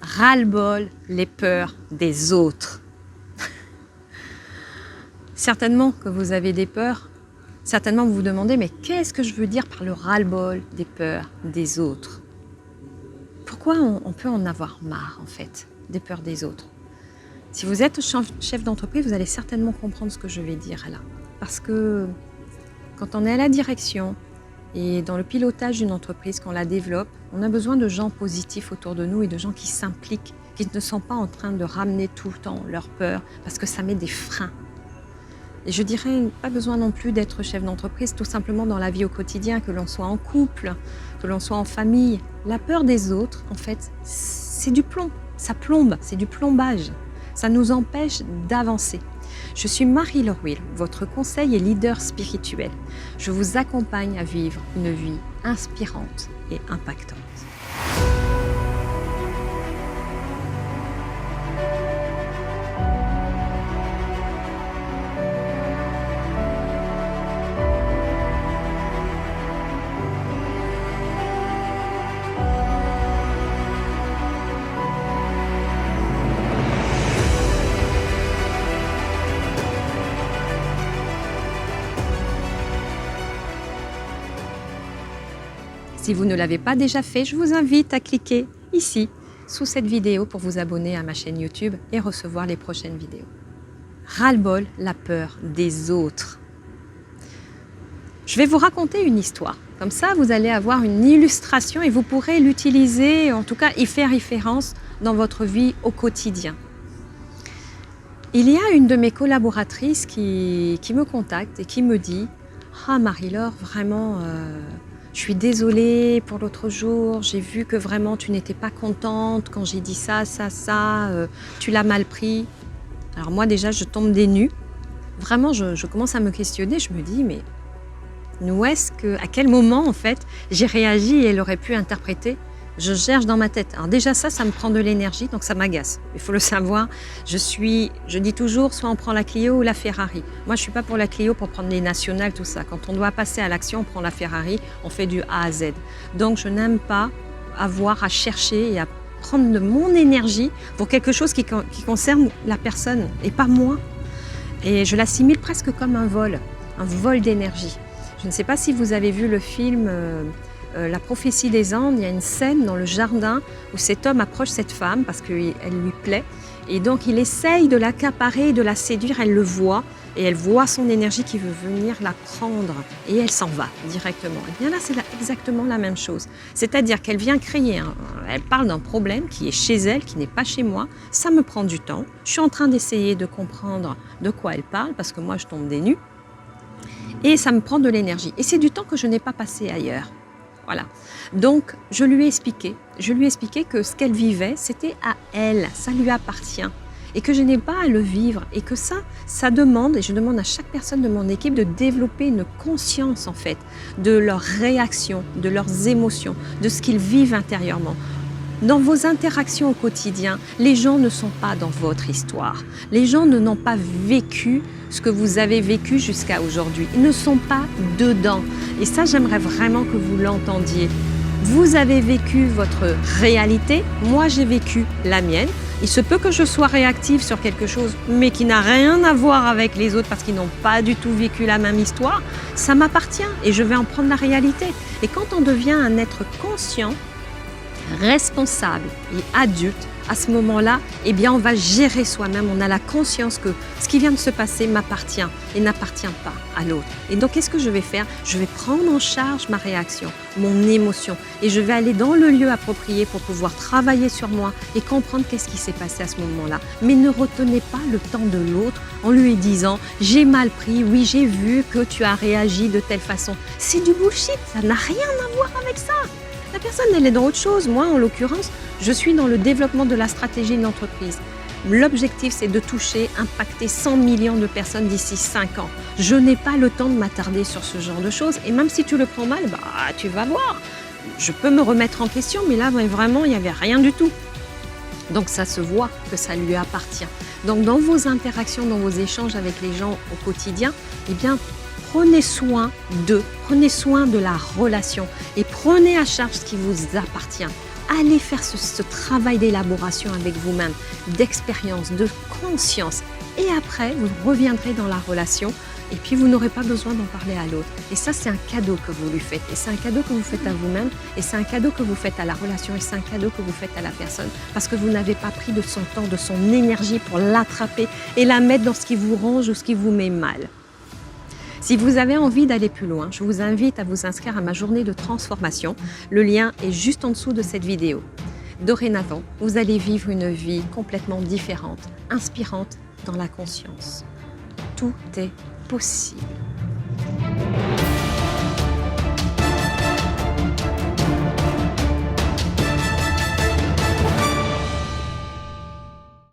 ras-le-bol les peurs des autres. Certainement que vous avez des peurs, certainement vous vous demandez, mais qu'est-ce que je veux dire par le ras-le-bol des peurs des autres? Pourquoi on peut en avoir marre, en fait, des peurs des autres? Si vous êtes chef d'entreprise, vous allez certainement comprendre ce que je vais dire là. Parce que quand on est à la direction et dans le pilotage d'une entreprise, qu'on la développe, on a besoin de gens positifs autour de nous et de gens qui s'impliquent, qui ne sont pas en train de ramener tout le temps leurs peurs, parce que ça met des freins. Et je dirais, pas besoin non plus d'être chef d'entreprise, tout simplement dans la vie au quotidien, que l'on soit en couple, que l'on soit en famille. La peur des autres, en fait, c'est du plomb, ça plombe, c'est du plombage. Ça nous empêche d'avancer. Je suis Marie-Laure Will, votre conseil et leader spirituel. Je vous accompagne à vivre une vie inspirante et impactante. Si vous ne l'avez pas déjà fait, je vous invite à cliquer ici, sous cette vidéo, pour vous abonner à ma chaîne YouTube et recevoir les prochaines vidéos. Ras-le-bol, la peur des autres. Je vais vous raconter une histoire. Comme ça, vous allez avoir une illustration et vous pourrez l'utiliser, en tout cas y faire référence dans votre vie au quotidien. Il y a une de mes collaboratrices qui me contacte et qui me dit « Ah Marie-Laure, vraiment... je suis désolée pour l'autre jour, j'ai vu que vraiment tu n'étais pas contente quand j'ai dit ça, tu l'as mal pris. » Alors moi déjà je tombe des nues, vraiment je commence à me questionner, je me dis mais à quel moment en fait j'ai réagi et elle aurait pu interpréter? Je cherche dans ma tête. Alors déjà ça me prend de l'énergie, donc ça m'agace. Il faut le savoir, je dis toujours, soit on prend la Clio ou la Ferrari. Moi, je ne suis pas pour la Clio pour prendre les nationales, tout ça. Quand on doit passer à l'action, on prend la Ferrari, on fait du A à Z. Donc, je n'aime pas avoir à chercher et à prendre de mon énergie pour quelque chose qui concerne la personne et pas moi. Et je l'assimile presque comme un vol d'énergie. Je ne sais pas si vous avez vu le film... La prophétie des Andes, il y a une scène dans le jardin où cet homme approche cette femme parce qu'elle lui plaît. Et donc il essaye de l'accaparer, de la séduire, elle le voit et elle voit son énergie qui veut venir la prendre et elle s'en va directement. Et bien là, c'est exactement la même chose. C'est-à-dire qu'elle vient crier, elle parle d'un problème qui est chez elle, qui n'est pas chez moi. Ça me prend du temps. Je suis en train d'essayer de comprendre de quoi elle parle parce que moi, je tombe des nues. Et ça me prend de l'énergie. Et c'est du temps que je n'ai pas passé ailleurs. Voilà. Donc, je lui ai expliqué que ce qu'elle vivait, c'était à elle, ça lui appartient. Et que je n'ai pas à le vivre. Et que ça demande, et je demande à chaque personne de mon équipe de développer une conscience, en fait, de leurs réactions, de leurs émotions, de ce qu'ils vivent intérieurement. Dans vos interactions au quotidien, les gens ne sont pas dans votre histoire. Les gens n'ont pas vécu ce que vous avez vécu jusqu'à aujourd'hui. Ils ne sont pas dedans. Et ça, j'aimerais vraiment que vous l'entendiez. Vous avez vécu votre réalité, moi j'ai vécu la mienne. Il se peut que je sois réactive sur quelque chose, mais qui n'a rien à voir avec les autres parce qu'ils n'ont pas du tout vécu la même histoire. Ça m'appartient et je vais en prendre la réalité. Et quand on devient un être conscient, responsable et adulte, à ce moment-là, eh bien, on va gérer soi-même. On a la conscience que ce qui vient de se passer m'appartient et n'appartient pas à l'autre. Et donc, qu'est-ce que je vais faire? Je vais prendre en charge ma réaction, mon émotion, et je vais aller dans le lieu approprié pour pouvoir travailler sur moi et comprendre qu'est-ce qui s'est passé à ce moment-là. Mais ne retenez pas le temps de l'autre en lui disant « j'ai mal pris, oui, j'ai vu que tu as réagi de telle façon ». C'est du bullshit, ça n'a rien à voir avec ça. La personne, elle est dans autre chose. Moi, en l'occurrence, je suis dans le développement de la stratégie d'une entreprise. L'objectif, c'est de toucher, impacter 100 millions de personnes d'ici 5 ans. Je n'ai pas le temps de m'attarder sur ce genre de choses. Et même si tu le prends mal, tu vas voir. Je peux me remettre en question, mais là, vraiment, il n'y avait rien du tout. Donc, ça se voit que ça lui appartient. Donc, dans vos interactions, dans vos échanges avec les gens au quotidien, eh bien, prenez soin d'eux, prenez soin de la relation et prenez à charge ce qui vous appartient. Allez faire ce travail d'élaboration avec vous-même, d'expérience, de conscience. Et après, vous reviendrez dans la relation et puis vous n'aurez pas besoin d'en parler à l'autre. Et ça, c'est un cadeau que vous lui faites. Et c'est un cadeau que vous faites à vous-même. Et c'est un cadeau que vous faites à la relation. Et c'est un cadeau que vous faites à la personne. Parce que vous n'avez pas pris de son temps, de son énergie pour l'attraper et la mettre dans ce qui vous ronge ou ce qui vous met mal. Si vous avez envie d'aller plus loin, je vous invite à vous inscrire à ma journée de transformation. Le lien est juste en dessous de cette vidéo. Dorénavant, vous allez vivre une vie complètement différente, inspirante dans la conscience. Tout est possible.